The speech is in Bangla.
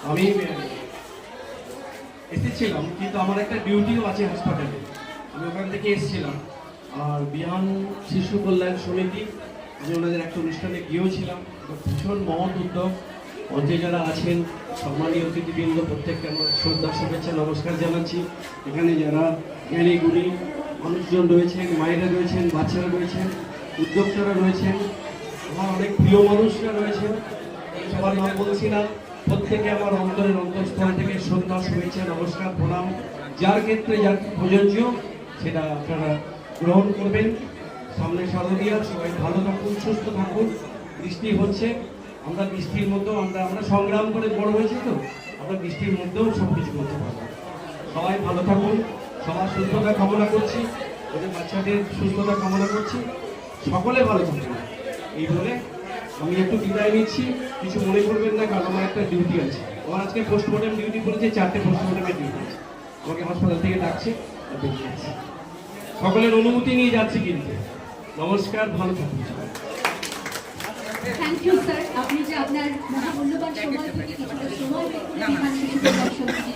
আমি এসেছিলাম, কিন্তু আমার একটা ডিউটিও আছে হাসপাতালে, আমি ওখান থেকে এসেছিলাম। আর বিহান শিশু কল্যাণ সমিতি, আমি ওনাদের একটা অনুষ্ঠানে গিয়েওছিলাম। ভীষণ মহৎ উদ্যোগ। মঞ্চে যারা আছেন সম্মানীয় অতিথিবৃন্দ, প্রত্যেককে আমার শ্রদ্ধা শুভেচ্ছা নমস্কার জানাচ্ছি। এখানে যারা জ্ঞানী গুণী মানুষজন রয়েছেন, মায়েরা রয়েছেন, বাচ্চারা রয়েছেন, উদ্যোক্তারা রয়েছেন, আমার অনেক প্রিয় মানুষরা রয়েছেন, সবার নাম বলছি না, প্রত্যেকে আমার অন্তরের অন্তঃস্থল থেকে শ্রদ্ধা শুভেচ্ছা নমস্কার প্রণাম। যার ক্ষেত্রে যার প্রযোজ্য সেটা আপনারা গ্রহণ করবেন। সামনে শারদীয়া, সবাই ভালো থাকুন, সুস্থ থাকুন। বৃষ্টি হচ্ছে, আমরা বৃষ্টির মধ্যেও আমরা সংগ্রাম করে বড় হয়েছি, তো আমরা বৃষ্টির মধ্যেও সব কিছু করতে পারবো। সবাই ভালো থাকুন, সবার সুস্থতা কামনা করছি, ওদের বাচ্চাদের সুস্থতা কামনা করছি, সকলে ভালো থাকুন। এই বলে আমি একটু বিদায় নিচ্ছি, কিছু মনে করবেন না, কারণ আমার একটা ডিউটি আছে। আমার আজকে পোস্টমর্টম ডিউটি পড়েছে, 4টে পোস্টমর্টমের ডিউটি আছে, আমাকে হাসপাতাল থেকে ডাকছে, বেরিয়ে আছে। সকলের অনুমতি নিয়ে যাচ্ছি কিন্তু। নমস্কার, ভালো থাকুন। থ্যাংক ইউ স্যার, আপনি যে আপনার মহামূল্যবান সময় থেকে কিছুটা সময় বের করে বিহান শিশু কল্যাণ সমিতি